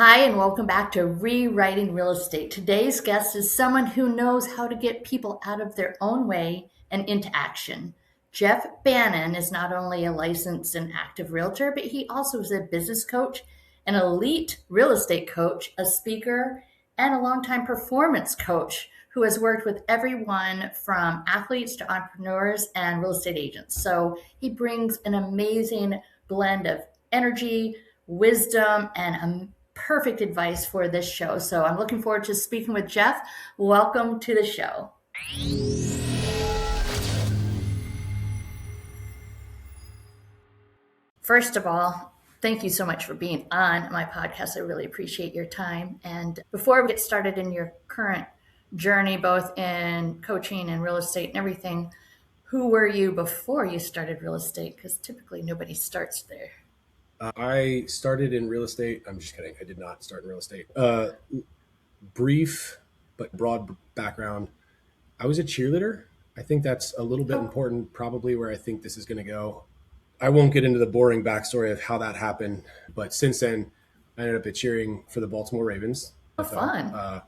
Hi, and welcome back to Rewriting Real Estate. Today's guest is someone who knows how to get people out of their own way and into action. Jeff Bannan is not only a licensed and active realtor, but he also is a business coach, an elite real estate coach, a speaker, and a longtime performance coach who has worked with everyone from athletes to entrepreneurs and real estate agents. So he brings an amazing blend of energy, wisdom, and perfect advice for this show. So I'm looking forward to speaking with Jeff. Welcome to the show. First of all, thank you so much for being on my podcast. I really appreciate your time. And before we get started in your current journey, both in coaching and real estate and everything, who were you before you started real estate? Because typically nobody starts there. I started in real estate. I'm just kidding. I did not start in real estate. Brief but broad background. I was a cheerleader. I think that's a little bit important, probably where I think this is going to go. I won't get into the boring backstory of how that happened, but since then, I ended up cheering for the Baltimore Ravens. Fun.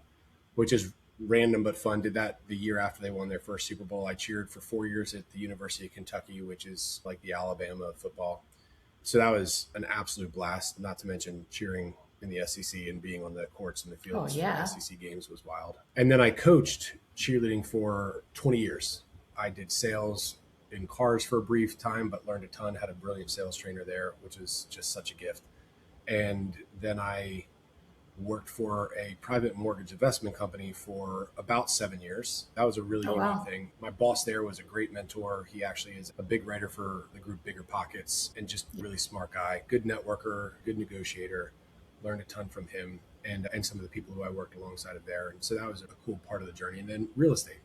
Which is random but fun. Did that the year after they won their first Super Bowl. I cheered for 4 years at the University of Kentucky, which is like the Alabama of football. So that was an absolute blast, not to mention cheering in the SEC and being on the courts and the fields for the SEC games was wild. And then I coached cheerleading for 20 years. I did sales in cars for a brief time, but learned a ton, had a brilliant sales trainer there, which was just such a gift. And then I worked for a private mortgage investment company for about 7 years. That was a really unique thing. My boss there was a great mentor. He actually is a big writer for the group Bigger Pockets and just really smart guy, good networker, good negotiator. Learned a ton from him and some of the people who I worked alongside of there. And so that was a cool part of the journey. And then real estate.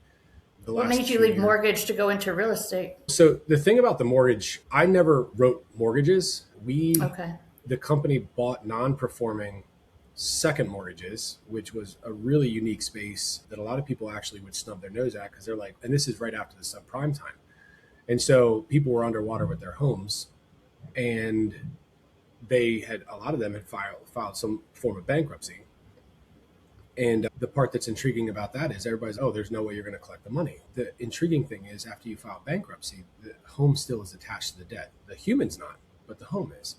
What made you leave mortgage to go into real estate? So the thing about the mortgage, I never wrote mortgages. The company bought non-performing second mortgages, which was a really unique space that a lot of people actually would snub their nose at because they're like, and this is right after the subprime time. And so people were underwater with their homes and a lot of them had filed some form of bankruptcy. And the part that's intriguing about that is everybody's, oh, there's no way you're going to collect the money. The intriguing thing is after you file bankruptcy, the home still is attached to the debt. The human's not, but the home is.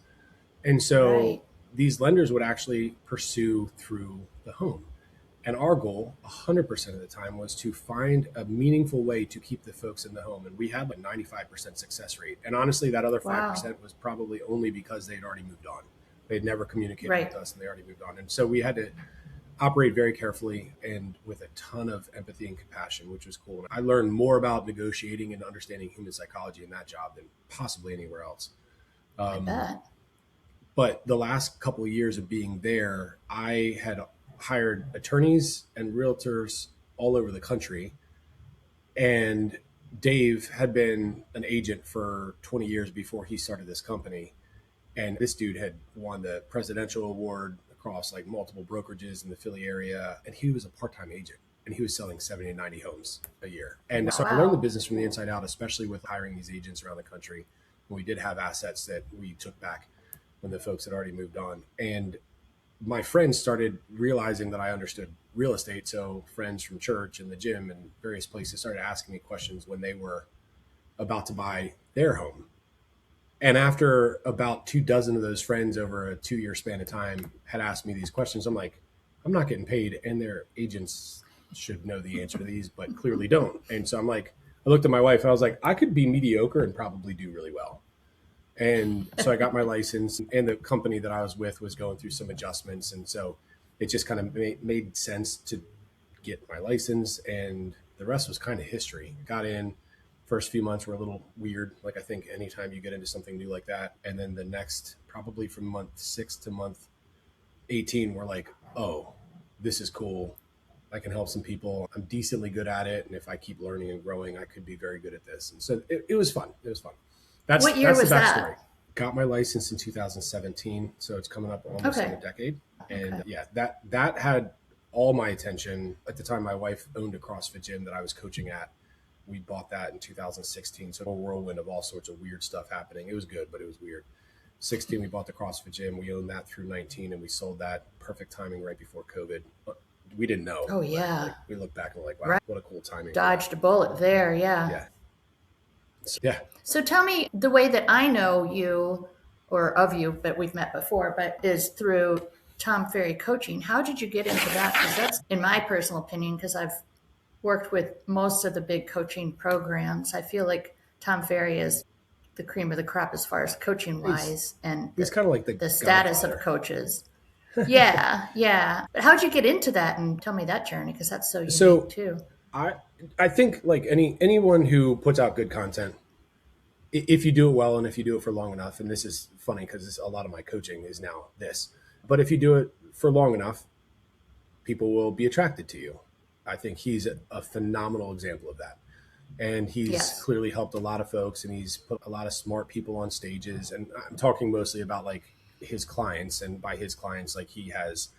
And so these lenders would actually pursue through the home. And our goal 100% of the time was to find a meaningful way to keep the folks in the home. And we had like 95% success rate. And honestly, that other 5% was probably only because they'd already moved on. They'd never communicated with us and they already moved on. And so we had to operate very carefully and with a ton of empathy and compassion, which was cool. And I learned more about negotiating and understanding human psychology in that job than possibly anywhere else. I bet. But the last couple of years of being there, I had hired attorneys and realtors all over the country. And Dave had been an agent for 20 years before he started this company. And this dude had won the presidential award across like multiple brokerages in the Philly area. And he was a part-time agent and he was selling 70 and 90 homes a year. And so I learned the business from the inside out, especially with hiring these agents around the country. We did have assets that we took back when the folks had already moved on. And my friends started realizing that I understood real estate. So friends from church and the gym and various places started asking me questions when they were about to buy their home. And after about 24 of those friends over a 2-year span of time had asked me these questions, I'm like, I'm not getting paid. And their agents should know the answer to these, but clearly don't. And so I'm like, I looked at my wife and I was like, I could be mediocre and probably do really well. And so I got my license and the company that I was with was going through some adjustments. And so it just kind of made sense to get my license and the rest was kind of history. Got in, first few months were a little weird. Like I think anytime you get into something new like that. And then the next, probably from month 6 to month 18, we're like, oh, this is cool. I can help some people. I'm decently good at it. And if I keep learning and growing, I could be very good at this. And so it was fun. It was fun. What year was that? Got my license in 2017, so it's coming up almost in a decade. And that had all my attention. At the time, my wife owned a CrossFit gym that I was coaching at. We bought that in 2016, so a whirlwind of all sorts of weird stuff happening. It was good, but it was weird. 16, we bought the CrossFit Gym. We owned that through 19, and we sold that. Perfect timing right before COVID. We didn't know, Oh, but yeah. like we look back and we're like, wow, Right. what a cool timing for that. Dodged a bullet there. Yeah. Yeah. Yeah. So tell me, the way that I know you or of you, but we've met before, but is through Tom Ferry coaching. How did you get into that? Because that's, in my personal opinion, because I've worked with most of the big coaching programs, I feel like Tom Ferry is the cream of the crop as far as coaching wise and He's kind of like the the status of godfather. coaches. Yeah, yeah. But how'd you get into that? And tell me that journey, because that's so unique So too. I I think like anyone who puts out good content, if you do it well and if you do it for long enough, and this is funny because a lot of my coaching is now this, but if you do it for long enough, people will be attracted to you. I think he's a phenomenal example of that. And he's Yes. clearly helped a lot of folks, and he's put a lot of smart people on stages. And I'm talking mostly about like his clients, and by his clients, like he has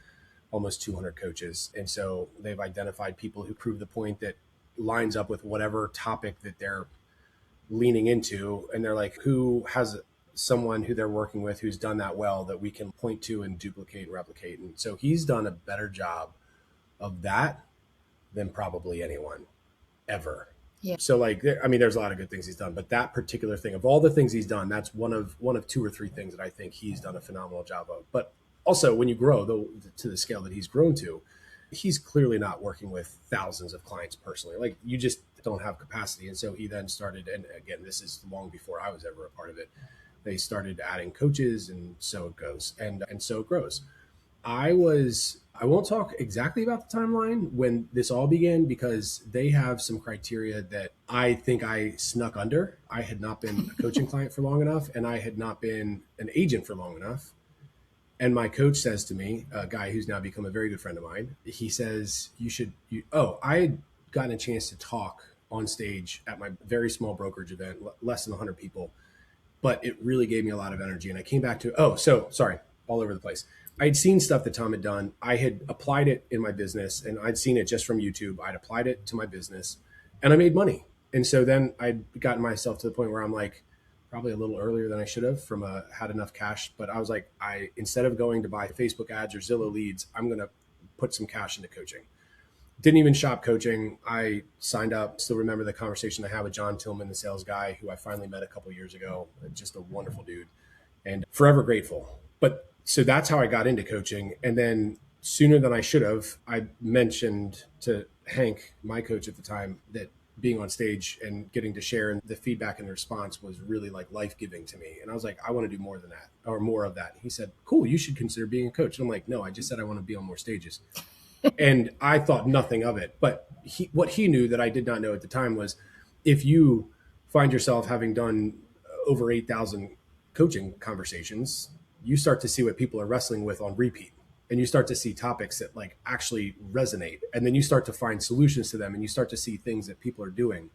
almost 200 coaches. And so they've identified people who prove the point that lines up with whatever topic that they're leaning into. And they're like, who has someone who they're working with who's done that well that we can point to and duplicate and replicate. And so he's done a better job of that than probably anyone ever. Yeah. So like, I mean, there's a lot of good things he's done, but that particular thing of all the things he's done, that's one of two or three things that I think he's done a phenomenal job of. But also when you grow to the scale that he's grown to, he's clearly not working with thousands of clients personally. Like you just don't have capacity. And so he then started, and again, this is long before I was ever a part of it. They started adding coaches, and so it goes, and so it grows. I won't talk exactly about the timeline when this all began because they have some criteria that I think I snuck under. I had not been a coaching client for long enough, and I had not been an agent for long enough. And my coach says to me, a guy who's now become a very good friend of mine, he says, I had gotten a chance to talk on stage at my very small brokerage event, less than 100 people, but it really gave me a lot of energy. And I came back to, all over the place. I'd seen stuff that Tom had done. I had applied it in my business, and I'd seen it just from YouTube. I'd applied it to my business, and I made money. And so then I'd gotten myself to the point where I'm like, probably a little earlier than I should have had enough cash. But I was like, instead of going to buy Facebook ads or Zillow leads, I'm going to put some cash into coaching. Didn't even shop coaching. I signed up. Still remember the conversation I had with John Tillman, the sales guy, who I finally met a couple years ago. Just a wonderful dude, and forever grateful. But so that's how I got into coaching. And then sooner than I should have, I mentioned to Hank, my coach at the time, that being on stage and getting to share and the feedback and the response was really like life-giving to me. And I was like, I want to do more than that or more of that. He said, cool, you should consider being a coach. And I'm like, no, I just said I want to be on more stages. And I thought nothing of it. But what he knew that I did not know at the time was if you find yourself having done over 8,000 coaching conversations, you start to see what people are wrestling with on repeat, and you start to see topics that like actually resonate, and then you start to find solutions to them, and you start to see things that people are doing,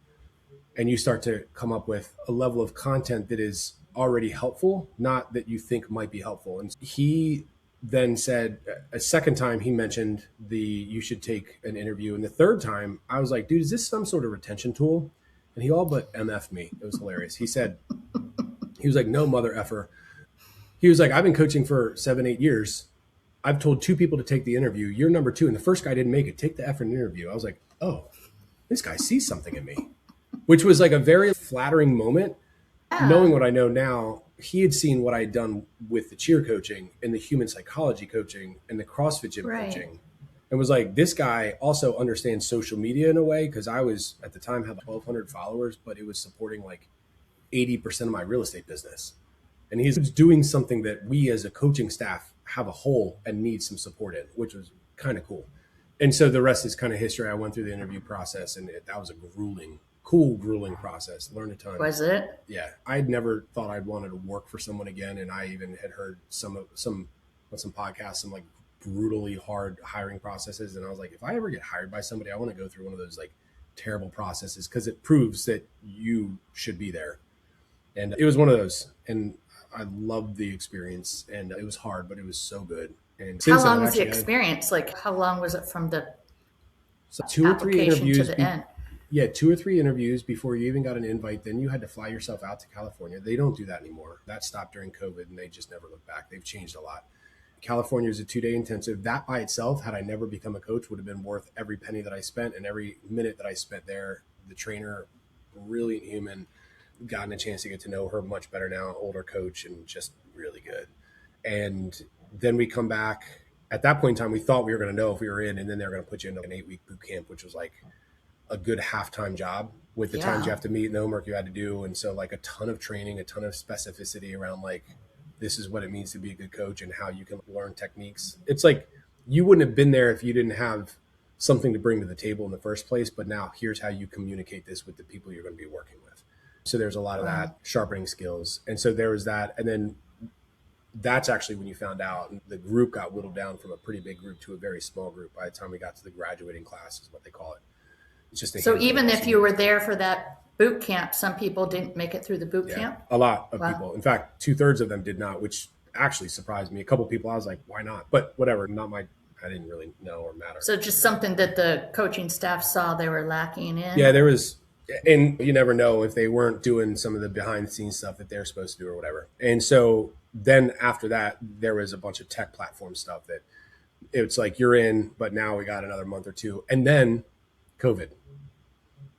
and you start to come up with a level of content that is already helpful, not that you think might be helpful. And he then said a second time he mentioned you should take an interview, and the third time I was like, dude, is this some sort of retention tool? And he all but MF'd me. It was hilarious. He was like, no, mother effer. He was like, I've been coaching for 7-8 years. I've told 2 people to take the interview. You're number 2. And the first guy didn't make it. Take the effort interview. I was like, oh, this guy sees something in me, which was like a very flattering moment. Yeah. Knowing what I know now, he had seen what I had done with the cheer coaching and the human psychology coaching and the CrossFit gym coaching. And was like, this guy also understands social media in a way. Cause I was at the time had 1,200 followers, but it was supporting like 80% of my real estate business. And he's doing something that we as a coaching staff have a hole and need some support in, which was kind of cool. And so the rest is kind of history. I went through the interview process, and that was a grueling process. Learned a ton. Was it? Yeah. I'd never thought I'd wanted to work for someone again. And I even had heard some podcasts, some like brutally hard hiring processes. And I was like, if I ever get hired by somebody, I want to go through one of those like terrible processes because it proves that you should be there. And it was one of those. And I loved the experience, and it was hard, but it was so good. And how long was the experience? Like, how long was it from the 2 or 3 application interviews to the end? Yeah, 2 or 3 interviews before you even got an invite. Then you had to fly yourself out to California. They don't do that anymore. That stopped during COVID and they just never looked back. They've changed a lot. California is a 2-day intensive. That by itself, had I never become a coach, would have been worth every penny that I spent and every minute that I spent there. The trainer, brilliant human, gotten a chance to get to know her much better now, older coach, and just really good. And then we come back. At that point in time, we thought we were going to know if we were in, and then they were going to put you into an 8-week boot camp, which was like a good half-time job with the times you have to meet and the homework you had to do. And so like a ton of training, a ton of specificity around like, this is what it means to be a good coach and how you can learn techniques. It's like you wouldn't have been there if you didn't have something to bring to the table in the first place. But now here's how you communicate this with the people you're going to be working with. So there's a lot of that, sharpening skills. And so there was that. And then that's actually when you found out the group got whittled down from a pretty big group to a very small group by the time we got to the graduating class, is what they call it. It's just so even if you were there for that boot camp, some people didn't make it through the boot camp? A lot of people. In fact, 2/3 of them did not, which actually surprised me. A couple of people, I was like, why not? But whatever, I didn't really know or matter. So just something that the coaching staff saw they were lacking in? Yeah, there was, and you never know if they weren't doing some of the behind the scenes stuff that they're supposed to do or whatever. And so then after that, there was a bunch of tech platform stuff that it's like, you're in, but now we got another month or two. And then COVID.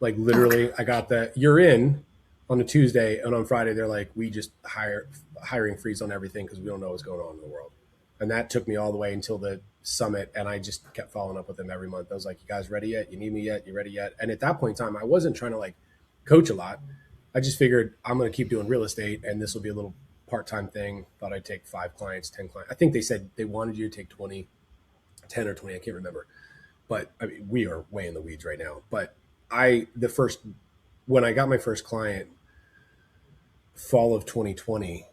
Like literally, I got that you're in on a Tuesday, and on Friday they're like, we just hiring freeze on everything because we don't know what's going on in the world. And that took me all the way until the summit, and I just kept following up with them every month. I was like, you guys ready yet? You need me yet? You ready yet? And at that point in time, I wasn't trying to like coach a lot. I just figured I'm going to keep doing real estate, and this will be a little part-time thing. Thought I'd take 5 clients, 10 clients. I think they said they wanted you to take 20, 10 or 20. I can't remember. But I mean, we are way in the weeds right now. But when I got my first client, fall of 2020,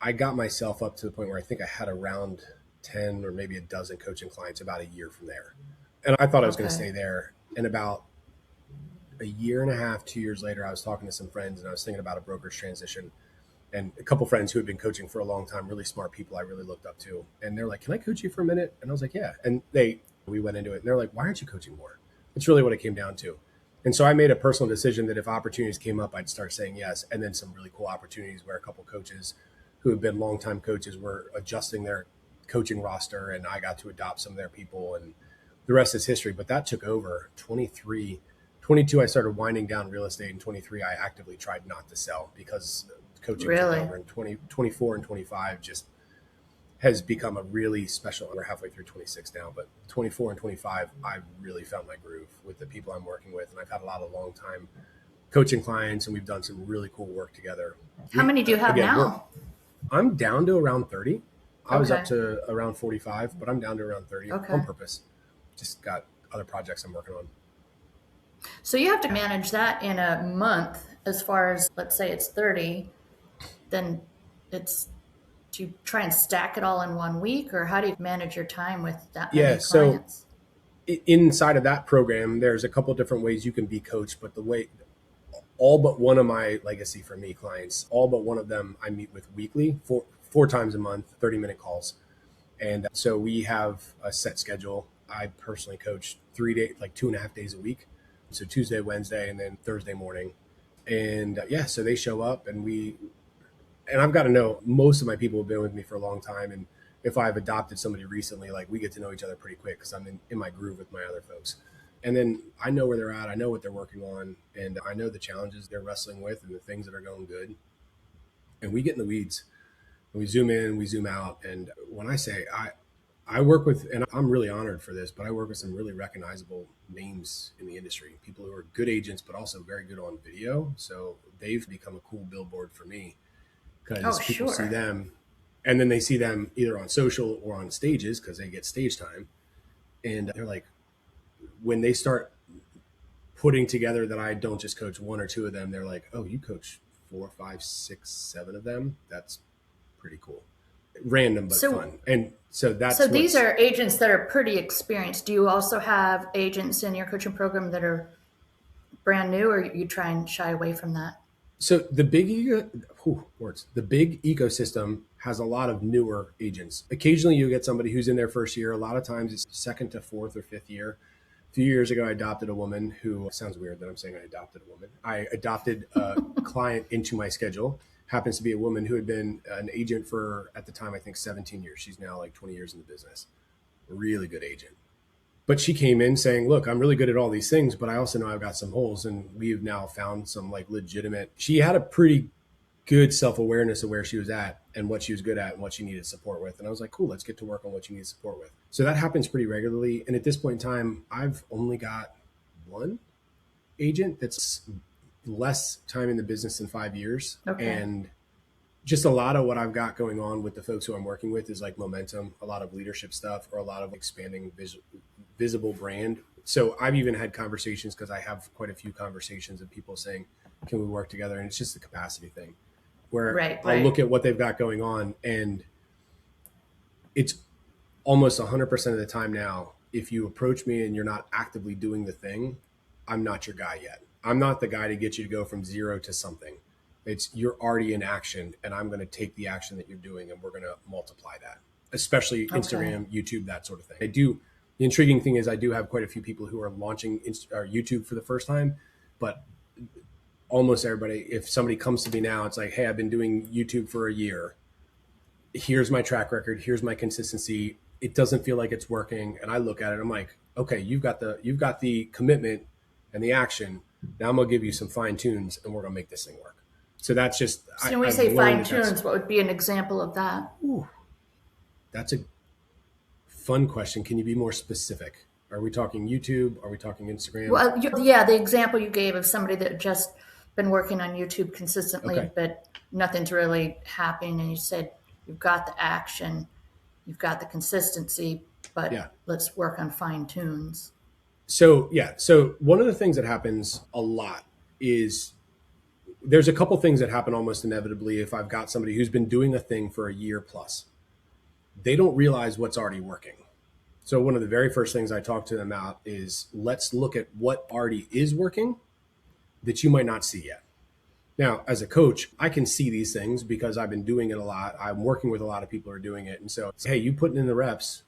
I got myself up to the point where I think I had around 10 or maybe a dozen coaching clients about a year from there. And I thought I was going to stay there. And about a year and a half, 2 years later, I was talking to some friends and I was thinking about a brokerage transition, and a couple friends who had been coaching for a long time, really smart people I really looked up to. And they're like, can I coach you for a minute? And I was like, yeah. And we went into it and they're like, why aren't you coaching more? It's really what it came down to. And so I made a personal decision that if opportunities came up, I'd start saying yes. And then some really cool opportunities where a couple coaches who have been longtime coaches were adjusting their coaching roster, and I got to adopt some of their people, and the rest is history. But that took over 23, 22. I started winding down real estate. In 23, I actively tried not to sell because coaching took over. In 24 and 25 just has become a really special. We're halfway through 26 now, but 24 and 25, I really found my groove with the people I'm working with. And I've had a lot of long time coaching clients, and we've done some really cool work together. How many do you have now? I'm down to around 30. I was up to around 45, but I'm down to around 30 on purpose. Just got other projects I'm working on. So you have to manage that in a month. As far as, let's say it's 30, then do you try and stack it all in 1 week, or how do you manage your time with that many clients? So inside of that program, there's a couple different ways you can be coached, but all but one of my legacy for me clients, all but one of them I meet with weekly, four times a month, 30-minute calls. And so we have a set schedule. I personally coach 3 days, like 2.5 days a week. So Tuesday, Wednesday, and then Thursday morning. And so they show up, and I've got to know most of my people have been with me for a long time. And if I've adopted somebody recently, like we get to know each other pretty quick because I'm in my groove with my other folks. And then I know where they're at. I know what they're working on, and I know the challenges they're wrestling with and the things that are going good. And we get in the weeds. We zoom in, we zoom out. And when I say I work with, and I'm really honored for this, but I work with some really recognizable names in the industry, people who are good agents, but also very good on video. So they've become a cool billboard for me because people see them, and then they see them either on social or on stages because they get stage time. And they're like, when they start putting together that I don't just coach 1 or 2 of them, they're like, oh, you coach 4, 5, 6, 7 of them? That's pretty cool. Random, but fun. And so these are agents that are pretty experienced. Do you also have agents in your coaching program that are brand new, or you try and shy away from that? So the big ecosystem has a lot of newer agents. Occasionally you get somebody who's in their first year. A lot of times it's second to fourth or fifth year. few years ago, I adopted a woman who sounds weird that I'm saying I adopted a woman. I adopted a client into my schedule. Happens to be a woman who had been an agent for, at the time, I think 17 years. She's now like 20 years in the business. Really good agent. But she came in saying, look, I'm really good at all these things, but I also know I've got some holes. And we've now found some like legitimate, she had a pretty good self-awareness of where she was at and what she was good at and what she needed support with. And I was like, cool, let's get to work on what you need support with. So that happens pretty regularly. And at this point in time, I've only got one agent that's less time in the business than 5 years. Okay. And just a lot of what I've got going on with the folks who I'm working with is like momentum, a lot of leadership stuff, or a lot of expanding visible brand. So I've even had conversations, because I have quite a few conversations of people saying, can we work together? And it's just a capacity thing where I'll look at what they've got going on, and it's almost 100% of the time now, if you approach me and you're not actively doing the thing, I'm not your guy yet. I'm not the guy to get you to go from zero to something. It's you're already in action, and I'm going to take the action that you're doing and we're going to multiply that, especially Instagram, YouTube, that sort of thing. The intriguing thing is I do have quite a few people who are launching YouTube for the first time, but almost everybody, if somebody comes to me now, it's like, hey, I've been doing YouTube for a year. Here's my track record. Here's my consistency. It doesn't feel like it's working. And I look at it, I'm like, okay, you've got the commitment and the action. Now I'm going to give you some fine tunes and we're going to make this thing work. So that's just, so when we say fine tunes, what would be an example of that? Ooh, that's a fun question. Can you be more specific? Are we talking YouTube? Are we talking Instagram? Well, yeah, the example you gave of somebody that just been working on YouTube consistently, but nothing's really happening. And you said, you've got the action, you've got the consistency, but let's work on fine tunes. So one of the things that happens a lot is there's a couple things that happen almost inevitably. If I've got somebody who's been doing a thing for a year plus, they don't realize what's already working. So one of the very first things I talk to them about is, let's look at what already is working that you might not see yet. Now, as a coach, I can see these things because I've been doing it a lot. I'm working with a lot of people who are doing it. And so, hey, you putting in the reps,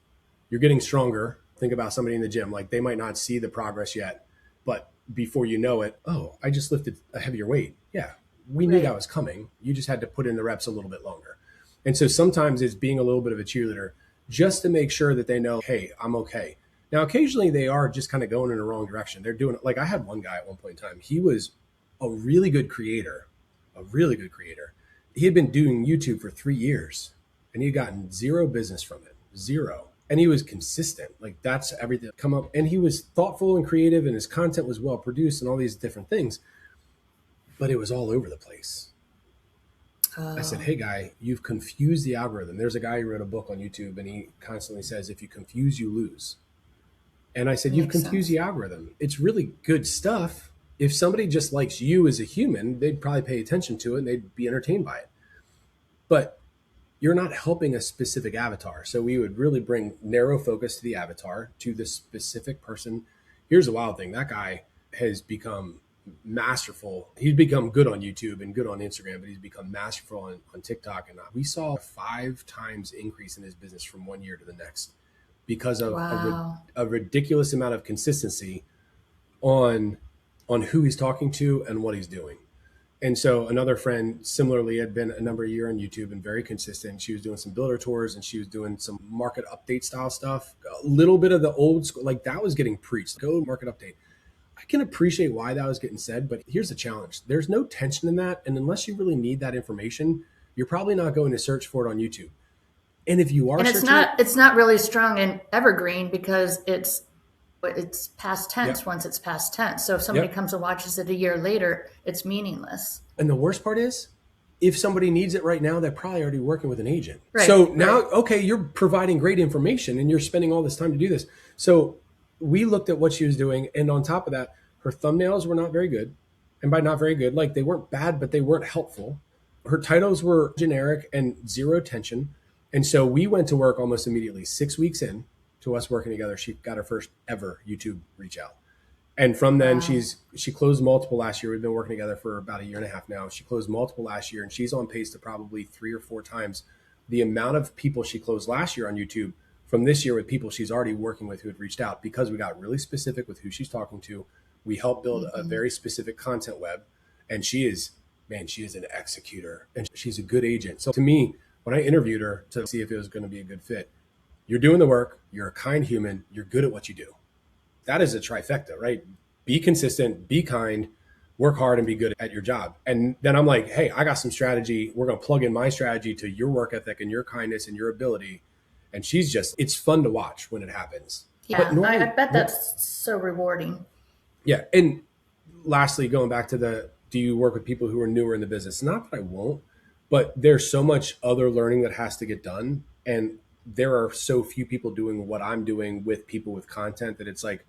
you're getting stronger. Think about somebody in the gym. Like, they might not see the progress yet, but before you know it, oh, I just lifted a heavier weight. Yeah, we knew that was coming. You just had to put in the reps a little bit longer. And so sometimes it's being a little bit of a cheerleader just to make sure that they know, hey, I'm okay. Now, occasionally they are just kind of going in the wrong direction. They're doing it. Like, I had one guy at one point in time. He was a really good creator. He had been doing YouTube for 3 years and he had gotten zero business from it, zero. And he was consistent. Like, that's everything that come up. And he was thoughtful and creative and his content was well produced and all these different things, but it was all over the place. I said, hey guy, you've confused the algorithm. There's a guy who wrote a book on YouTube and he constantly says, if you confuse, you lose. And I said, you've confused the algorithm. It's really good stuff. If somebody just likes you as a human, they'd probably pay attention to it and they'd be entertained by it. But you're not helping a specific avatar. So we would really bring narrow focus to the avatar, to the specific person. Here's the wild thing. That guy has become masterful. He's become good on YouTube and good on Instagram, but he's become masterful on TikTok. And we saw a 5 times increase in his business from one year to the next because of a ridiculous amount of consistency on who he's talking to and what he's doing. And so another friend similarly had been a number of years on YouTube and very consistent. She was doing some builder tours and she was doing some market update style stuff, a little bit of the old school, like that was getting preached. Go market update. I can appreciate why that was getting said, but here's the challenge. There's no tension in that. And unless you really need that information, you're probably not going to search for it on YouTube. And if you are, and it's not really strong in evergreen because it's past tense once it's past tense. So if somebody comes and watches it a year later, it's meaningless. And the worst part is, if somebody needs it right now, they're probably already working with an agent. So now, okay, you're providing great information and you're spending all this time to do this. So we looked at what she was doing. And on top of that, her thumbnails were not very good. And by not very good, like they weren't bad, but they weren't helpful. Her titles were generic and zero attention. And so we went to work almost immediately. 6 weeks in to us working together, she got her first ever YouTube reach out. And from then she closed multiple last year. We've been working together for about a year and a half now. She closed multiple last year and she's on pace to probably 3 or 4 times the amount of people she closed last year on YouTube from this year with people she's already working with who had reached out, because we got really specific with who she's talking to. We helped build a very specific content web, and she is an executor, and she's a good agent. So to me, when I interviewed her to see if it was going to be a good fit, you're doing the work, you're a kind human, you're good at what you do. That is a trifecta, right? Be consistent, be kind, work hard, and be good at your job. And then I'm like, hey, I got some strategy. We're going to plug in my strategy to your work ethic and your kindness and your ability. And it's fun to watch when it happens. Yeah, I bet that's so rewarding. Yeah. And lastly, going back to do you work with people who are newer in the business? Not that I won't, but there's so much other learning that has to get done. And there are so few people doing what I'm doing with people with content that it's like,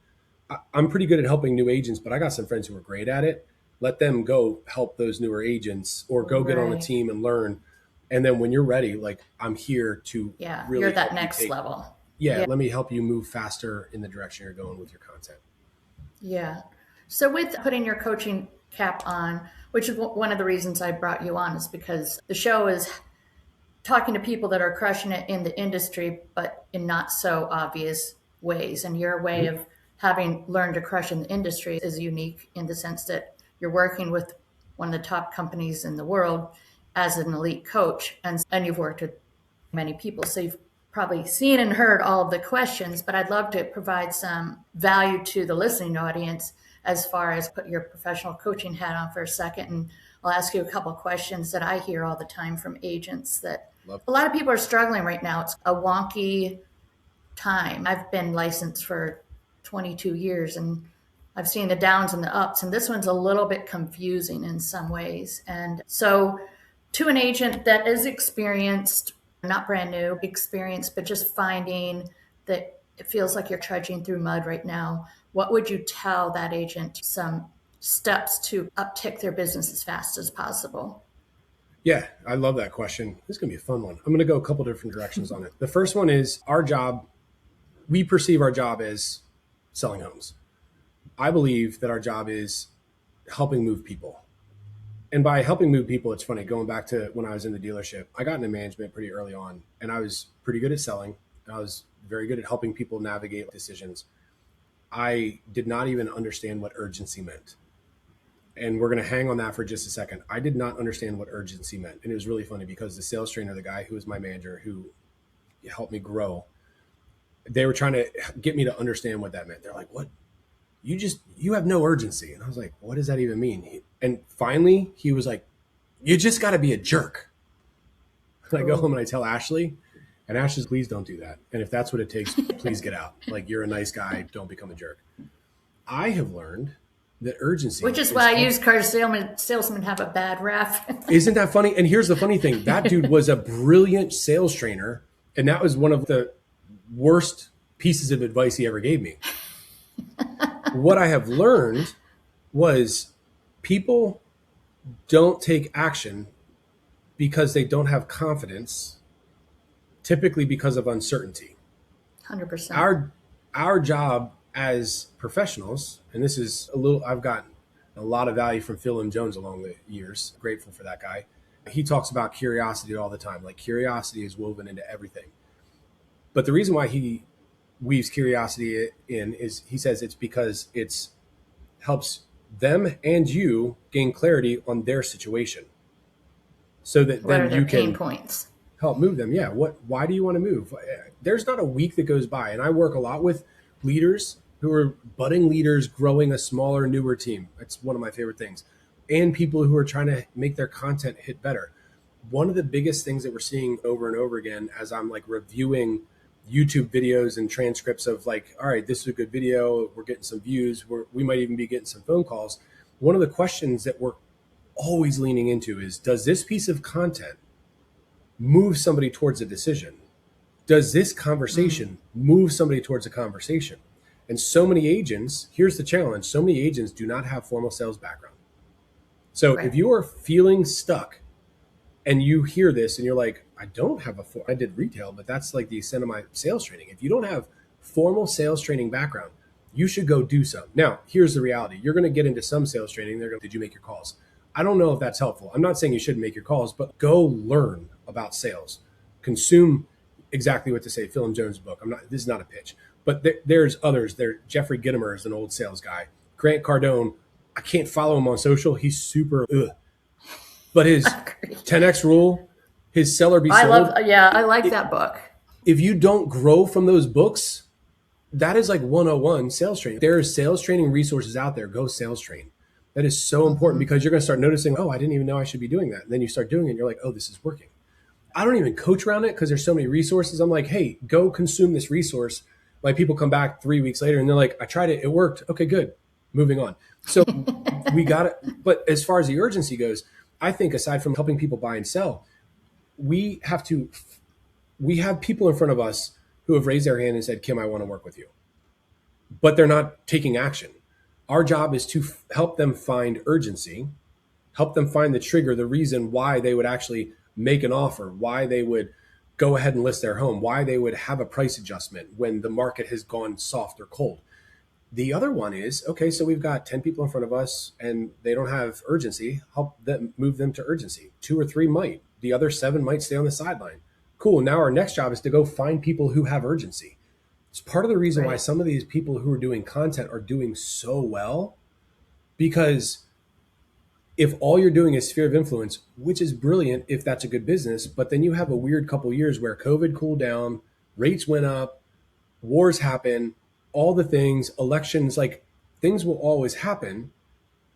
I'm pretty good at helping new agents, but I got some friends who are great at it. Let them go help those newer agents, or go get on a team and learn. And then when you're ready, like, I'm here to really you're that next level. Yeah, let me help you move faster in the direction you're going with your content. Yeah. So with putting your coaching cap on, which is one of the reasons I brought you on, is because the show is talking to people that are crushing it in the industry, but in not so obvious ways. And your way of having learned to crush in the industry is unique in the sense that you're working with one of the top companies in the world as an elite coach, and you've worked with many people. So you've probably seen and heard all of the questions, but I'd love to provide some value to the listening audience as far as put your professional coaching hat on for a second. And I'll ask you a couple of questions that I hear all the time from agents that a lot of people are struggling right now. It's a wonky time. I've been licensed for 22 years and I've seen the downs and the ups, and this one's a little bit confusing in some ways. And so to an agent that is experienced, not brand new, experienced, but just finding that it feels like you're trudging through mud right now, what would you tell that agent some steps to uptick their business as fast as possible? Yeah, I love that question. This is going to be a fun one. I'm going to go a couple different directions on it. The first one is our job. We perceive our job as selling homes. I believe that our job is helping move people. And by helping move people, it's funny, going back to when I was in the dealership, I got into management pretty early on, and I was pretty good at selling. I was very good at helping people navigate decisions. I did not even understand what urgency meant. And we're going to hang on that for just a second. I did not understand what urgency meant. And it was really funny because the sales trainer, the guy who was my manager, who helped me grow, they were trying to get me to understand what that meant. They're like, what? You have no urgency. And I was like, what does that even mean? And finally he was like, you just got to be a jerk. And I go home and I tell Ashley, and Ashley's, please don't do that. And if that's what it takes, please get out. Like, you're a nice guy. Don't become a jerk. I have learned that urgency. Which is why used car salesmen have a bad rap. Isn't that funny? And here's the funny thing. That dude was a brilliant sales trainer. And that was one of the worst pieces of advice he ever gave me. What I have learned was people don't take action because they don't have confidence, typically because of uncertainty. 100%. Our job as professionals, and this is I've gotten a lot of value from Phil and Jones along the years. Grateful for that guy. He talks about curiosity all the time. Like, curiosity is woven into everything. But the reason why he weaves curiosity in is, he says, it's because it's helps them and you gain clarity on their situation, so that then you can pain points, help move them. Yeah. Why do you want to move? There's not a week that goes by. And I work a lot with leaders who are budding leaders, growing a smaller, newer team. That's one of my favorite things. And people who are trying to make their content hit better. One of the biggest things that we're seeing over and over again, as I'm like reviewing YouTube videos and transcripts of like, all right, this is a good video, we're getting some views, we might even be getting some phone calls. One of the questions that we're always leaning into is, does this piece of content move somebody towards a decision? Does this conversation move somebody towards a conversation? And so many agents, here's the challenge, so many agents do not have formal sales background. So if you are feeling stuck and you hear this and you're like, I did retail, but that's like the extent of my sales training. If you don't have formal sales training background, you should go do some. Now, here's the reality. You're going to get into some sales training. Did you make your calls? I don't know if that's helpful. I'm not saying you shouldn't make your calls, but go learn about sales. Consume. exactly what to say. Phil and Jones' book. This is not a pitch, but there's others. Jeffrey Gitomer is an old sales guy. Grant Cardone, I can't follow him on social. He's super, but his 10X rule, his Sell or Be Sold. I like that book. If you don't grow from those books, that is like 101 sales training. There are sales training resources out there. Go sales train. That is so important because you're going to start noticing, oh, I didn't even know I should be doing that. And then you start doing it and you're like, oh, this is working. I don't even coach around it because there's so many resources. I'm like, hey, go consume this resource. Like people come back 3 weeks later and they're like, I tried it. It worked. Okay, good. Moving on. So we got it. But as far as the urgency goes, I think aside from helping people buy and sell, we have people in front of us who have raised their hand and said, Kim, I want to work with you. But they're not taking action. Our job is to help them find urgency, help them find the trigger, the reason why they would actually make an offer, why they would go ahead and list their home, why they would have a price adjustment when the market has gone soft or cold. The other one is, okay, so we've got 10 people in front of us and they don't have urgency. Help them move them to urgency. 2 or 3 might. The other 7 might stay on the sideline. Cool. Now our next job is to go find people who have urgency. It's part of the reason why some of these people who are doing content are doing so well, because if all you're doing is sphere of influence, which is brilliant if that's a good business, but then you have a weird couple of years where COVID cooled down, rates went up, wars happen, all the things, elections, like things will always happen.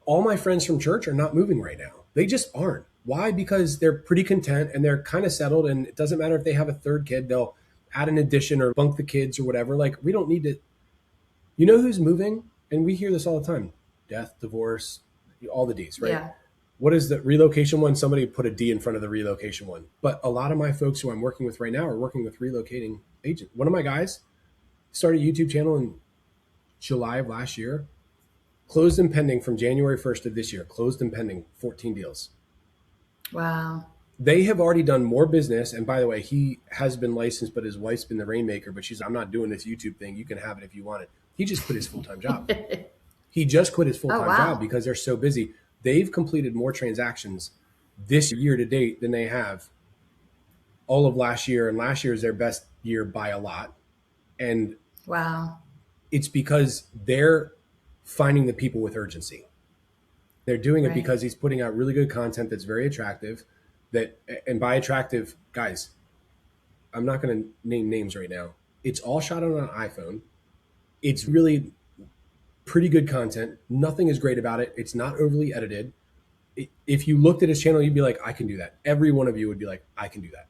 All my friends from church are not moving right now. They just aren't. Why? Because they're pretty content and they're kind of settled, and it doesn't matter if they have a third kid, they'll add an addition or bunk the kids or whatever. Like we don't need to, you know who's moving? And we hear this all the time. Death, divorce, all the D's, right? Yeah. What is the relocation one? Somebody put a D in front of the relocation one. But a lot of my folks who I'm working with right now are working with relocating agents. One of my guys started a YouTube channel in July of last year, closed and pending from January 1st of this year, closed and pending 14 deals. Wow. They have already done more business. And by the way, he has been licensed, but his wife's been the rainmaker. But she's, I'm not doing this YouTube thing. You can have it if you want it. He just quit his full-time job. He just quit his full-time job because they're so busy. They've completed more transactions this year to date than they have all of last year. And last year is their best year by a lot. And it's because they're finding the people with urgency. They're doing it because he's putting out really good content that's very attractive. And by attractive, guys, I'm not going to name names right now. It's all shot on an iPhone. It's really pretty good content. Nothing is great about it. It's not overly edited. If you looked at his channel, you'd be like, I can do that. Every one of you would be like, I can do that.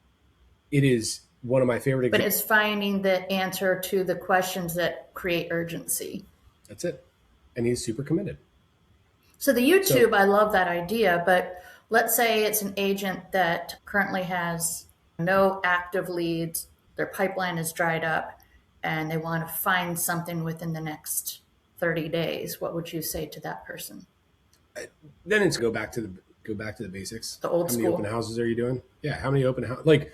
It is one of my favorite examples. But it's finding the answer to the questions that create urgency. That's it. And he's super committed. So the YouTube, I love that idea, but let's say it's an agent that currently has no active leads, their pipeline is dried up, and they want to find something within the next 30 days. What would you say to that person? Then it's go back to the basics. The old school. How many open houses are you doing? Yeah, how many open houses? Like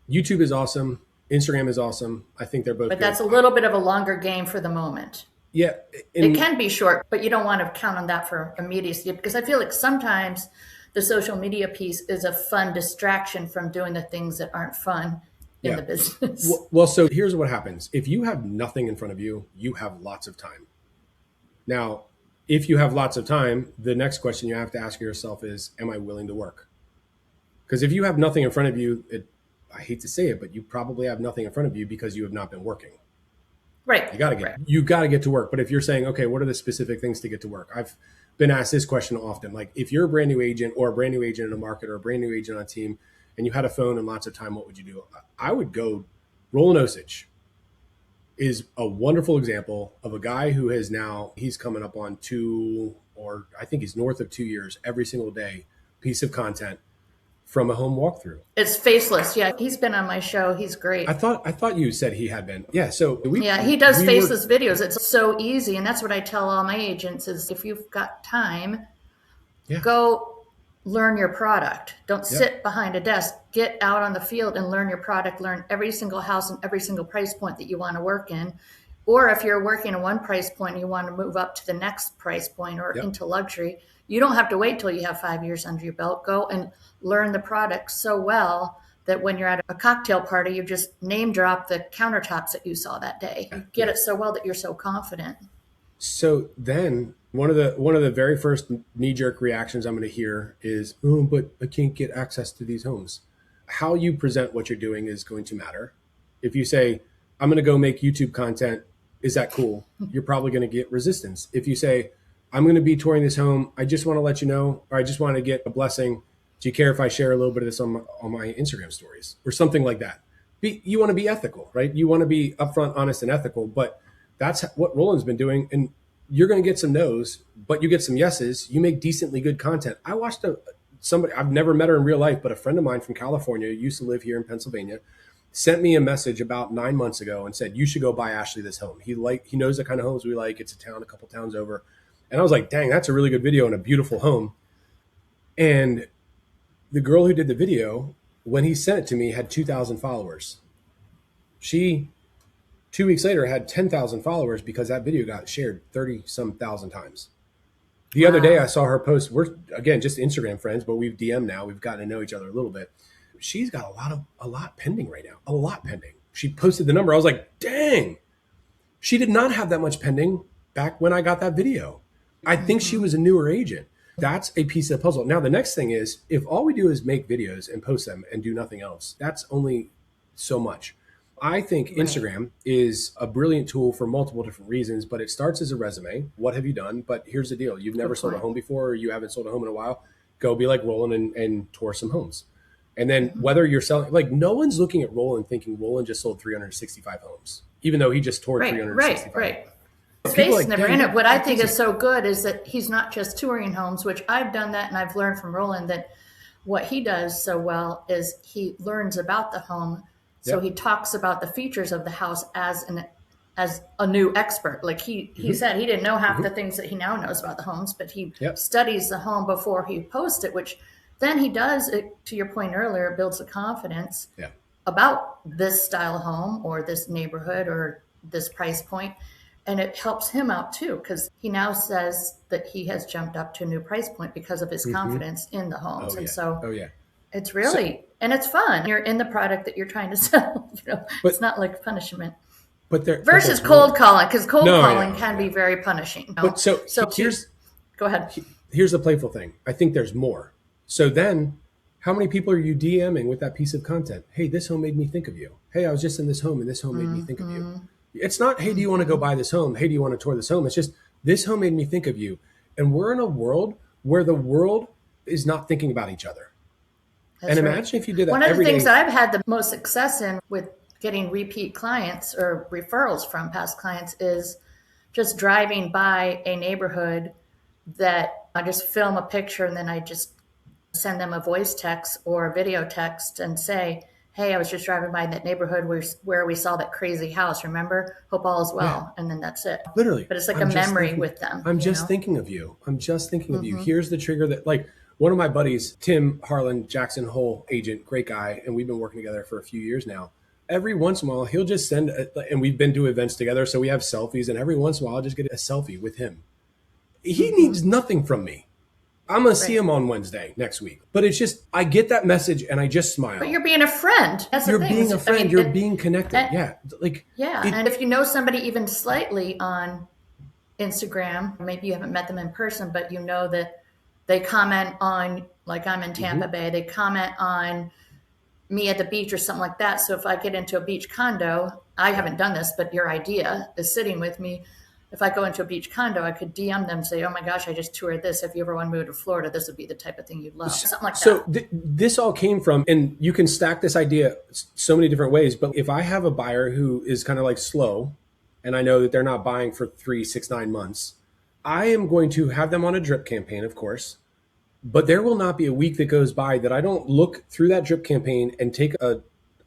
YouTube is awesome, Instagram is awesome. I think they're both But that's a little bit of a longer game for the moment. Yeah. It can be short, but you don't want to count on that for immediacy, because I feel like sometimes the social media piece is a fun distraction from doing the things that aren't fun in the business. Well, so here's what happens. If you have nothing in front of you, you have lots of time. Now, if you have lots of time, the next question you have to ask yourself is, am I willing to work? Because if you have nothing in front of you, I hate to say it, but you probably have nothing in front of you because you have not been working. Right. You got to get to work. But if you're saying, okay, what are the specific things to get to work? I've been asked this question often. Like if you're a brand new agent or a brand new agent in a market or a brand new agent on a team and you had a phone and lots of time, what would you do? I would go. Roland Osich is a wonderful example of a guy who he's coming up on 2, or I think he's north of 2 years, every single day, piece of content from a home walkthrough. It's faceless. Yeah. He's been on my show. He's great. I thought you said he had been. Yeah. So he does faceless videos. It's so easy. And that's what I tell all my agents is if you've got time, go learn your product. Don't sit behind a desk. Get out on the field and learn your product. Learn every single house and every single price point that you want to work in. Or if you're working at one price point and you want to move up to the next price point or into luxury, you don't have to wait till you have 5 years under your belt. Go and learn the product so well that when you're at a cocktail party, you just name drop the countertops that you saw that day. You get it so well that you're so confident. So then one of the very first knee jerk reactions I'm going to hear is, oh, but I can't get access to these homes. How you present what you're doing is going to matter. If you say, I'm going to go make YouTube content, is that cool? You're probably going to get resistance. If you say, I'm going to be touring this home, I just want to let you know, or I just want to get a blessing. Do you care if I share a little bit of this on my Instagram stories or something like that? You want to be ethical, right? You want to be upfront, honest, and ethical, but that's what Roland's been doing. And you're going to get some no's, but you get some yeses. You make decently good content. I watched somebody, I've never met her in real life, but a friend of mine from California, used to live here in Pennsylvania, sent me a message about 9 months ago and said, you should go buy Ashley this home. He knows the kind of homes we like. It's a couple towns over. And I was like, dang, that's a really good video and a beautiful home. And the girl who did the video, when he sent it to me, had 2,000 followers. She, 2 weeks later, had 10,000 followers because that video got shared 30-some thousand times. The other day I saw her post, we're, again, just Instagram friends, but we've DM'd now. We've gotten to know each other a little bit. She's got a lot pending right now, a lot pending. She posted the number. I was like, dang, she did not have that much pending back when I got that video. I think she was a newer agent. That's a piece of the puzzle. Now, the next thing is, if all we do is make videos and post them and do nothing else, that's only so much. I think Instagram is a brilliant tool for multiple different reasons, but it starts as a resume. What have you done? But here's the deal. You've never sold a home before, or you haven't sold a home in a while. Go be like Roland and tour some homes. And then whether you're selling, like, no one's looking at Roland thinking Roland just sold 365 homes, even though he just toured 365. Right. His face is never in it. What I think is so good is that he's not just touring homes, which I've done that, and I've learned from Roland that what he does so well is he learns about the home. So he talks about the features of the house as a new expert. Like he said, he didn't know half the things that he now knows about the homes, but he studies the home before he posts it, which then he does, to your point earlier, builds the confidence about this style of home or this neighborhood or this price point. And it helps him out too, because he now says that he has jumped up to a new price point because of his confidence in the homes. It's really, and it's fun. You're in the product that you're trying to sell. But, it's not like punishment. Versus cold calling, because cold calling can be very punishing. But so here's, go ahead. Here's the playful thing. I think there's more. So then, how many people are you DMing with that piece of content? Hey, this home made me think of you. Hey, I was just in this home and this home made me think of you. It's not, hey, do you want to go buy this home? Hey, do you want to tour this home? It's just, this home made me think of you. And we're in a world where the world is not thinking about each other. That's and imagine if you did that. One of the things that I've had the most success in with getting repeat clients or referrals from past clients is just driving by a neighborhood that I just film a picture and then I just send them a voice text or a video text and say, hey, I was just driving by that neighborhood where we saw that crazy house. Remember? Hope all is well. And then that's it. Literally. But it's like a memory with them. I'm just thinking of you. I'm just thinking of you. Here's the trigger that, like, one of my buddies, Tim Harlan, Jackson Hole agent, great guy, and we've been working together for a few years now. Every once in a while, he'll just send, and we've been to events together, so we have selfies, and every once in a while, I'll just get a selfie with him. He needs nothing from me. I'm going to see him on Wednesday next week. But it's just, I get that message and I just smile. But you're being a friend. That's the thing. You're being a friend. You're being connected. And if you know somebody even slightly on Instagram, maybe you haven't met them in person, but you know that they comment on, like I'm in Tampa Bay, they comment on me at the beach or something like that. So if I get into a beach condo, I haven't done this, but your idea is sitting with me. If I go into a beach condo, I could DM them and say, oh my gosh, I just toured this. If you ever want to move to Florida, this would be the type of thing you'd love. Something like that. So this all came from, and you can stack this idea so many different ways, but if I have a buyer who is kind of like slow, and I know that they're not buying for 3, 6, 9 months, I am going to have them on a drip campaign, of course, but there will not be a week that goes by that I don't look through that drip campaign and take a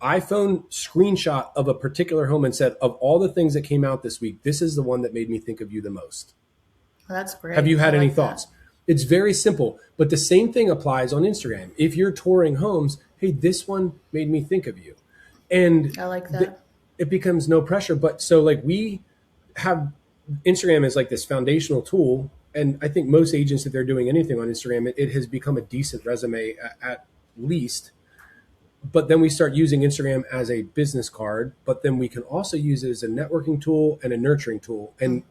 iPhone screenshot of a particular home and said, of all the things that came out this week, this is the one that made me think of you the most. Well, that's great. Have you had any thoughts? It's very simple, but the same thing applies on Instagram. If you're touring homes, hey, this one made me think of you. And I like that. It becomes no pressure. But so like we have Instagram is like this foundational tool. And I think most agents, if they're doing anything on Instagram, it has become a decent resume at least. But then we start using Instagram as a business card, but then we can also use it as a networking tool and a nurturing tool. And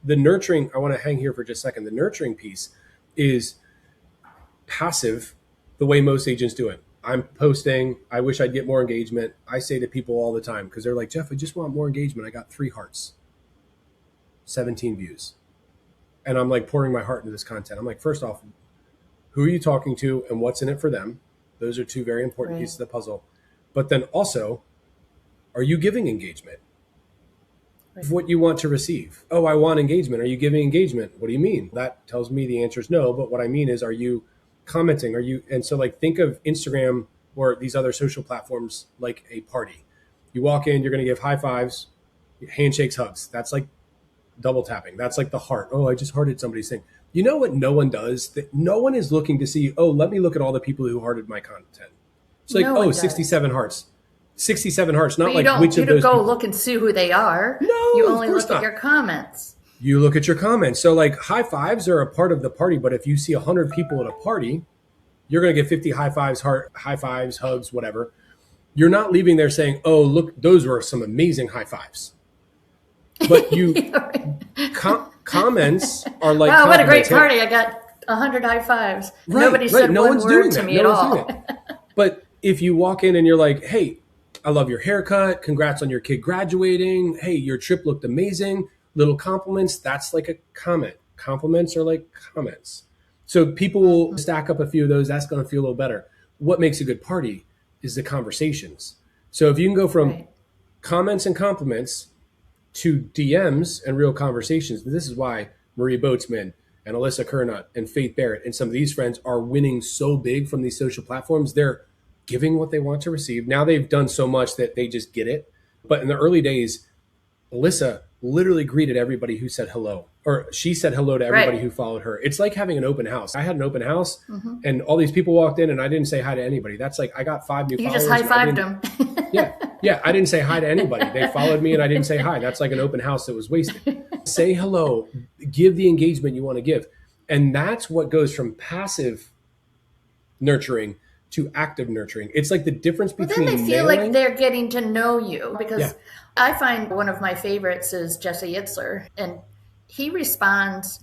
the nurturing, I want to hang here for just a second. The nurturing piece is passive the way most agents do it. I'm posting, I wish I'd get more engagement. I say to people all the time, because they're like, Jeff, I just want more engagement. I got 3 hearts, 17 views. And I'm like pouring my heart into this content. I'm like, first off, who are you talking to and what's in it for them? Those are 2 very important pieces of the puzzle. But then also, are you giving engagement? What you want to receive. Oh, I want engagement. Are you giving engagement? What do you mean? That tells me the answer is no. But what I mean is, are you commenting? Are you? And so like, think of Instagram or these other social platforms like a party. You walk in, you're going to give high fives, handshakes, hugs. That's like double tapping. That's like the heart. Oh, I just hearted somebody's thing. You know what no one does? That no one is looking to see, oh, let me look at all the people who hearted my content. It's like, no, 67 hearts. 67 hearts, not like which of those. You don't go look and see who they are. No, you only look at your comments. You look at your comments. So like, high fives are a part of the party, but if you see 100 people at a party, you're going to get 50 high fives, hugs, whatever. You're not leaving there saying, oh, look, those were some amazing high fives. But you comments are like, wow, what a great party. I got 100 high fives. Right, Nobody said no one one's word doing to that. me at all. But if you walk in and you're like, hey, I love your haircut. Congrats on your kid graduating. Hey, your trip looked amazing. Little compliments. That's like a comment. Compliments are like comments. So people will stack up a few of those. That's going to feel a little better. What makes a good party is the conversations. So if you can go from comments and compliments to DMs and real conversations, this is why Marie Boatsman and Alyssa Kernut and Faith Barrett and some of these friends are winning so big from these social platforms. They're giving what they want to receive. Now they've done so much that they just get it. But in the early days, Alyssa literally greeted everybody who said hello, or she said hello to everybody who followed her. It's like having an open house. I had an open house and all these people walked in and I didn't say hi to anybody. That's like, I got 5 new followers. You just high-fived them. Yeah. I didn't say hi to anybody. They followed me and I didn't say hi. That's like an open house that was wasted. Say hello, give the engagement you want to give. And that's what goes from passive nurturing to active nurturing. It's like the difference between then they feel like they're getting to know you, because I find one of my favorites is Jesse Itzler, and he responds,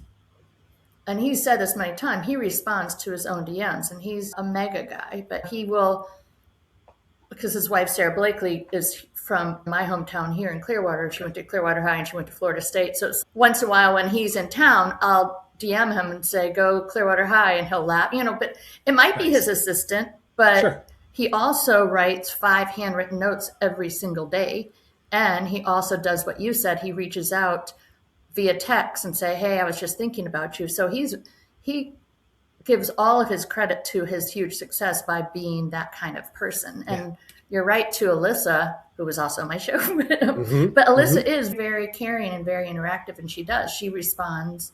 and he's said this many times, he responds to his own DMs, and he's a mega guy, but he will, because his wife Sarah Blakely is from my hometown here in Clearwater. She went to Clearwater High and she went to Florida State. So once in a while when he's in town, I'll DM him and say, go Clearwater High, and he'll laugh, but it might be his assistant, but he also writes 5 handwritten notes every single day. And he also does what you said. He reaches out via text and say, hey, I was just thinking about you. So he gives all of his credit to his huge success by being that kind of person. And you're right, to Alyssa, who was also on my show. But Alyssa is very caring and very interactive, and she responds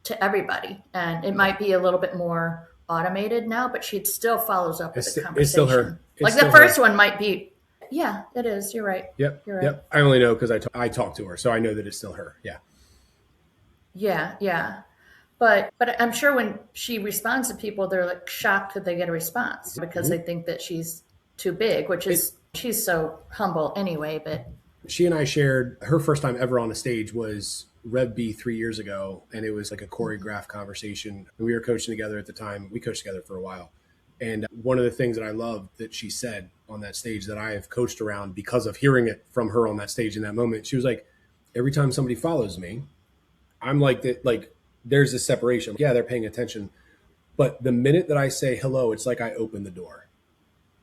to everybody. And it might be a little bit more automated now, but she still follows up with the conversation. It's still her. Like the first one might be, yeah, it is. You're right. Yep. You're right. Yep. I only know because I talked to her, so I know that it's still her. Yeah. Yeah. But I'm sure when she responds to people, they're like shocked that they get a response because they think that she's too big, which is, she's so humble anyway. But she and I shared her first time ever on a stage was Rev B 3 years ago. And it was like a choreographed conversation. And we were coaching together at the time. We coached together for a while. And one of the things that I loved that she said on that stage that I have coached around because of hearing it from her on that stage in that moment, she was like, every time somebody follows me, I'm like that, like there's this separation. Yeah, they're paying attention. But the minute that I say hello, it's like I open the door.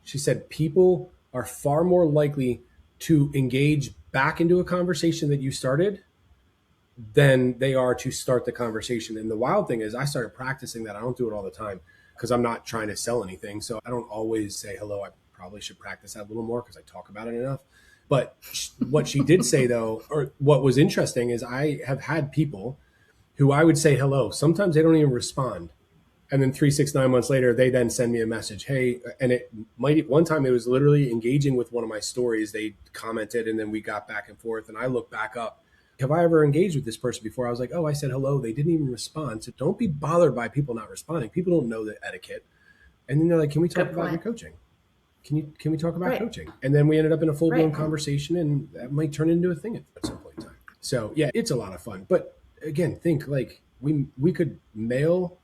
She said, people are far more likely to engage back into a conversation that you started than they are to start the conversation. And the wild thing is I started practicing that. I don't do it all the time because I'm not trying to sell anything. So I don't always say hello. I probably should practice that a little more because I talk about it enough. But what she did say though, or what was interesting is I have had people who I would say hello. Sometimes they don't even respond. And then 3, 6, 9 months later, they then send me a message. Hey, and it might, one time it was literally engaging with one of my stories. They commented and then we got back and forth. And I looked back up. Have I ever engaged with this person before? I was like, oh, I said hello. They didn't even respond. So don't be bothered by people not responding. People don't know the etiquette. And then they're like, can we talk about your coaching? can we talk about Right. coaching? And then we ended up in a full blown Right. conversation, and that might turn into a thing at some point in time. So yeah, it's a lot of fun. But again, think like we could mail.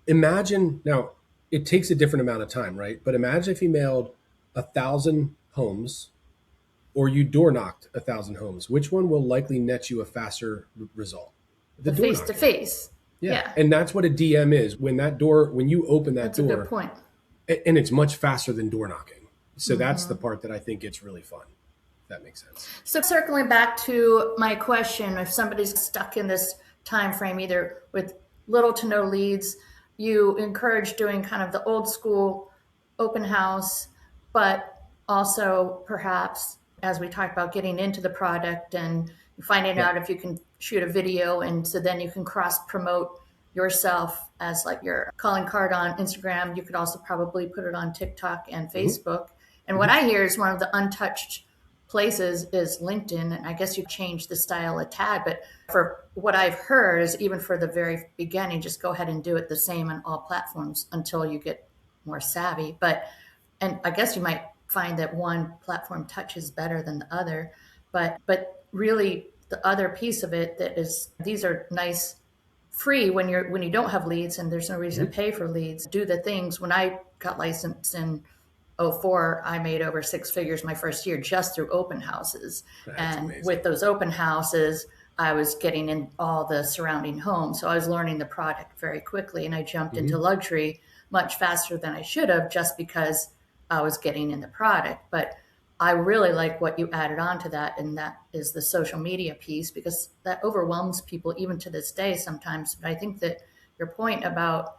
Imagine now it takes a different amount of time, right? But imagine if you mailed 1,000 homes or you door knocked 1,000 homes. Which one will likely net you a faster result? The The door face to knocking. face. Yeah. Yeah. And that's what a DM is. When you open that That's a good door, point. and it's much faster than door knocking. So that's the part that I think gets really fun. If that makes sense. So circling back to my question, if somebody's stuck in this time frame, either with little to no leads, you encourage doing kind of the old school open house, but also perhaps, as we talked about, getting into the product and finding Yeah. out if you can shoot a video, and so then you can cross promote yourself as like your calling card on Instagram. You could also probably put it on TikTok and Mm-hmm. Facebook. And what I hear is one of the untouched places is LinkedIn. And I guess you change the style a tad, but for what I've heard is even for the very beginning, just go ahead and do it the same on all platforms until you get more savvy. And I guess you might find that one platform touches better than the other, but really the other piece of it that is, these are nice free when you don't have leads and there's no reason to Mm-hmm. pay for leads. Do the things. When I got licensed in '04, I made over six figures my first year just through open houses. That's And amazing. with those open houses, I was getting in all the surrounding homes. So I was learning the product very quickly, and I jumped into Mm-hmm. luxury much faster than I should have just because I was getting in the product. But I really like what you added on to that, and that is the social media piece, because that overwhelms people even to this day sometimes. But I think that your point about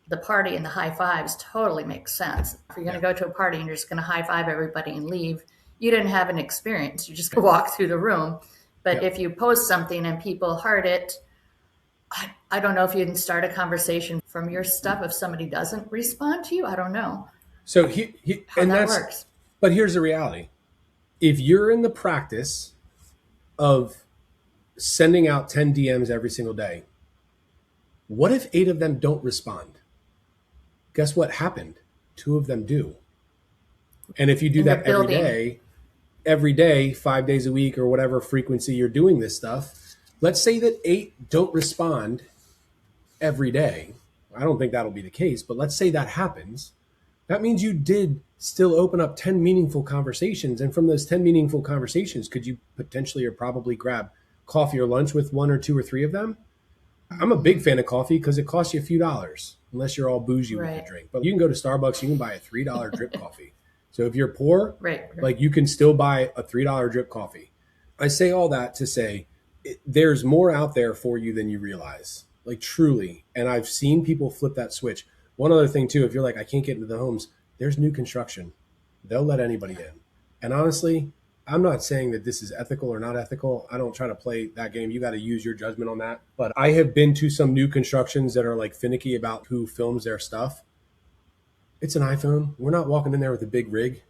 the party and the high fives totally makes sense. If you're going Yeah. to go to a party and you're just going to high five everybody and leave, you didn't have an experience. You just walk through the room. But Yep. if you post something and people heard it, I don't know if you can start a conversation from your stuff if somebody doesn't respond to you. I don't know So how that works. but here's the reality. If you're in the practice of sending out 10 DMs every single day, what if 8 of them don't respond? Guess what happened? 2 of them do. And if you do And you're that building. every day, 5 days a week, or whatever frequency you're doing this stuff, let's say that 8 don't respond every day. I don't think that'll be the case, but let's say that happens. That means you did still open up 10 meaningful conversations. And from those 10 meaningful conversations, could you potentially or probably grab coffee or lunch with 1 or 2 or 3 of them? I'm a big fan of coffee because it costs you a few dollars, unless you're all bougie with the Right. drink. But you can go to Starbucks, you can buy a $3 drip coffee. So if you're poor, Right. like you can still buy a $3 drip coffee. I say all that to say there's more out there for you than you realize, like truly. And I've seen people flip that switch. One other thing too, if you're like, I can't get into the homes, there's new construction. They'll let anybody in. And honestly, I'm not saying that this is ethical or not ethical. I don't try to play that game. You got to use your judgment on that. But I have been to some new constructions that are like finicky about who films their stuff. It's an iPhone. We're not walking in there with a big rig.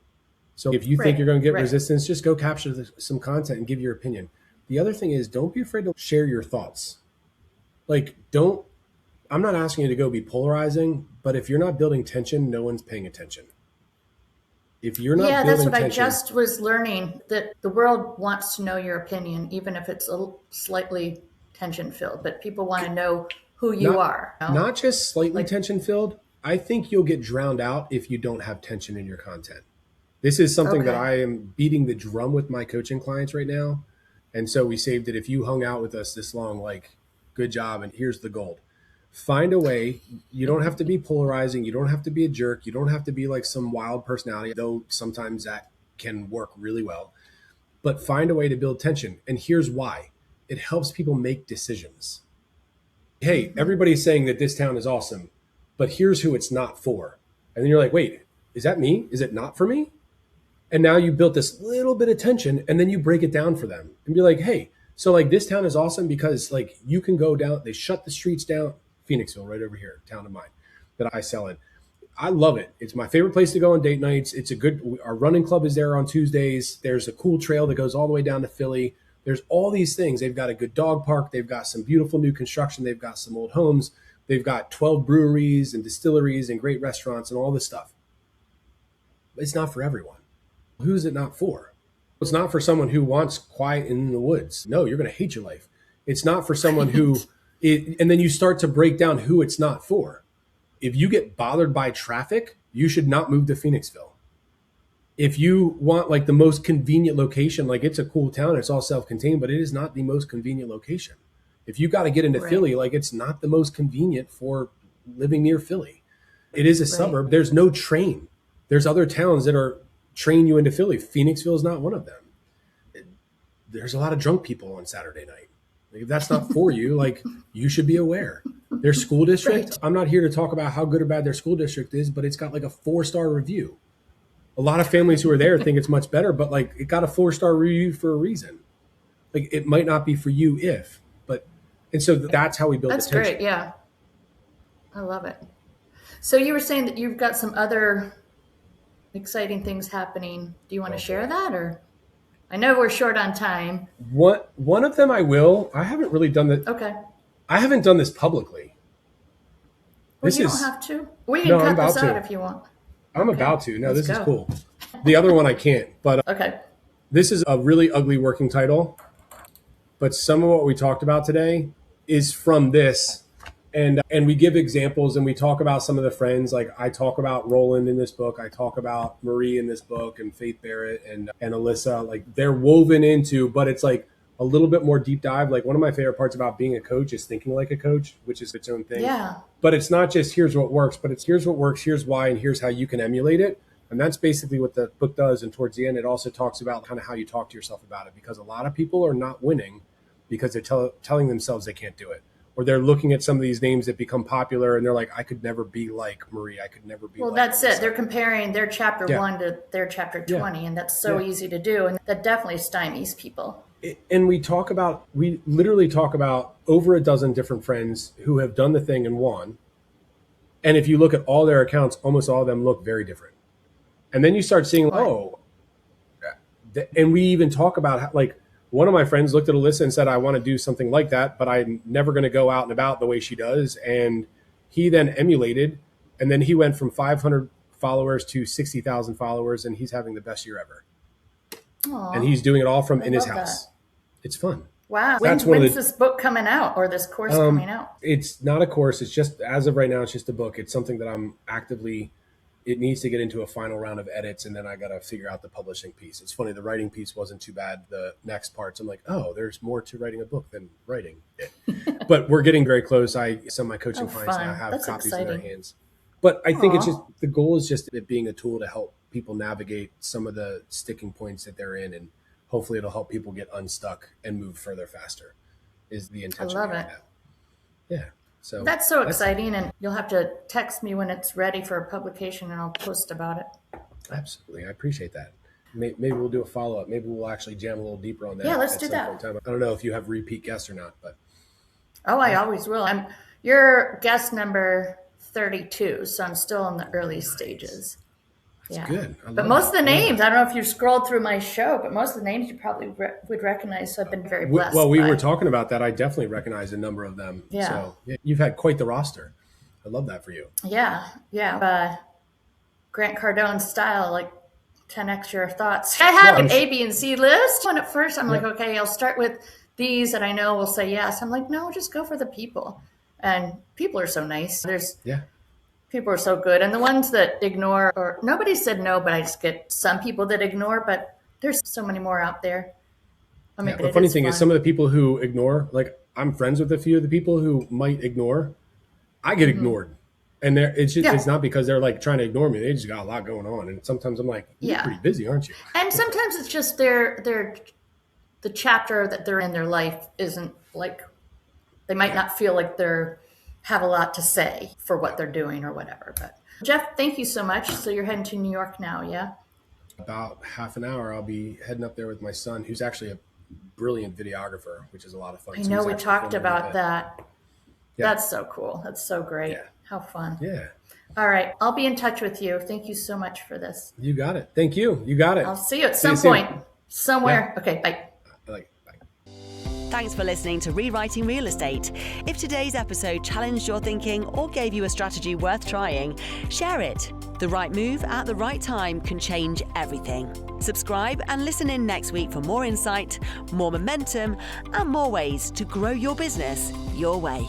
So if you think Right. you're going to get Right. resistance, just go capture some content and give your opinion. The other thing is, don't be afraid to share your thoughts. Like, I'm not asking you to go be polarizing, but if you're not building tension, no one's paying attention. If you're not Yeah, that's building what I tension, just was learning, that the world wants to know your opinion, even if it's slightly tension filled. But people want to know who you not are. You know? not just slightly Like, tension filled. I think you'll get drowned out if you don't have tension in your content. This is something that okay, I am beating the drum with my coaching clients right now. And so we saved it. If you hung out with us this long, like, good job. And here's the gold. Find a way. You don't have to be polarizing. You don't have to be a jerk. You don't have to be like some wild personality, though sometimes that can work really well. But find a way to build tension. And here's why. It helps people make decisions. Hey, everybody's saying that this town is awesome, but here's who it's not for. And then you're like, wait, is that me? Is it not for me? And now you built this little bit of tension, and then you break it down for them and be like, hey, so like this town is awesome because like you can go down, they shut the streets down. Phoenixville, right over here, town of mine that I sell in. I love it. It's my favorite place to go on date nights. It's a good, our running club is there on Tuesdays. There's a cool trail that goes all the way down to Philly. There's all these things. They've got a good dog park. They've got some beautiful new construction. They've got some old homes. They've got 12 breweries and distilleries and great restaurants and all this stuff. It's not for everyone. Who's it not for? It's not for someone who wants quiet in the woods. No, you're going to hate your life. It's not for someone and then you start to break down who it's not for. If you get bothered by traffic, you should not move to Phoenixville. If you want like the most convenient location, like it's a cool town, it's all self-contained, but it is not the most convenient location. If you got to get into Philly, like it's not the most convenient for living near Philly. It is a suburb. There's no train. There's other towns that are train you into Philly. Phoenixville is not one of them. There's a lot of drunk people on Saturday night. Like, if that's not for you, like you should be aware. Their school district, I'm not here to talk about how good or bad their school district is, but it's got like a 4-star review. A lot of families who are there think it's much better, but like it got a 4-star review for a reason. Like it might not be for you and so that's how we build attention. That's great. Yeah. I love it. So you were saying that you've got some other exciting things happening. Do you want to share that, or? I know we're short on time. One of them I will. I haven't really done that. Okay. I haven't done this publicly. Well, you don't have to. We can cut this out if you want. I'm about to. No, this is cool. The other one I can't. But okay. This is a really ugly working title. But some of what we talked about today is from this. And we give examples and we talk about some of the friends. Like I talk about Roland in this book. I talk about Marie in this book and Faith Barrett and Alyssa. Like they're woven into, but it's like a little bit more deep dive. Like one of my favorite parts about being a coach is thinking like a coach, which is its own thing. Yeah. But it's not just here's what works, but it's here's what works, here's why, and here's how you can emulate it. And that's basically what the book does. And towards the end, it also talks about kind of how you talk to yourself about it, because a lot of people are not winning because they're telling themselves they can't do it. Or they're looking at some of these names that become popular and they're like, I could never be like Marie. I could never be like that's Lisa. it. They're comparing their chapter 1 to their chapter 20. And that's so easy to do. And that definitely stymies people. And we literally talk about over a dozen different friends who have done the thing and won. And if you look at all their accounts, almost all of them look very different. And then you start seeing, and we even talk about how, like, one of my friends looked at Alyssa and said, I want to do something like that, but I'm never going to go out and about the way she does. And he then emulated, and then he went from 500 followers to 60,000 followers, and he's having the best year ever. Aww, and he's doing it all from in his house. It's fun. Wow. When's this book coming out, or this course coming out? It's not a course. It's just, as of right now, it's just a book. It's something that I'm actively, it needs to get into a final round of edits, and then I got to figure out the publishing piece. It's funny, the writing piece wasn't too bad. The next parts, I'm like, oh, there's more to writing a book than writing it. But we're getting very close. Some of my coaching clients now have copies in their hands. But I think it's just, the goal is just it being a tool to help people navigate some of the sticking points that they're in, and hopefully it'll help people get unstuck and move further faster is the intention. I love it. Yeah. So that's so exciting, and you'll have to text me when it's ready for publication and I'll post about it. Absolutely. I appreciate that. Maybe we'll do a follow-up. Maybe we'll actually jam a little deeper on that. Yeah, let's do that. I don't know if you have repeat guests or not, but. Oh, I always will. You're guest number 32, so I'm still in the early stages. That's good. But most of the names, I don't know if you've scrolled through my show, but most of the names you probably would recognize. So I've been very blessed. Well, we were talking about that. I definitely recognize a number of them. Yeah. So you've had quite the roster. I love that for you. Yeah. Yeah. Grant Cardone style, like 10x your thoughts. I had an A, B, and C list. And at first I'm like, okay, I'll start with these that I know will say yes. I'm like, no, just go for the people. And people are so nice. People are so good. And the ones that ignore, or nobody said no, but I just get some people that ignore, but there's so many more out there. The funny thing is some of the people who ignore, like I'm friends with a few of the people who might ignore. I get ignored. And it's not because they're like trying to ignore me. They just got a lot going on. And sometimes I'm like, you're pretty busy, aren't you? And sometimes it's just the chapter that they're in their life isn't like, they might not feel like have a lot to say for what they're doing or whatever. But Jeff, thank you so much. So you're heading to New York now, yeah? About half an hour, I'll be heading up there with my son, who's actually a brilliant videographer, which is a lot of fun. I know we talked about that. Yeah. That's so cool. That's so great. Yeah. How fun. Yeah. All right. I'll be in touch with you. Thank you so much for this. You got it. Thank you. You got it. I'll see you at some point. Somewhere. Yeah. Okay. Bye. Thanks for listening to Rewriting Real Estate. If today's episode challenged your thinking or gave you a strategy worth trying, share it. The right move at the right time can change everything. Subscribe and listen in next week for more insight, more momentum, and more ways to grow your business your way.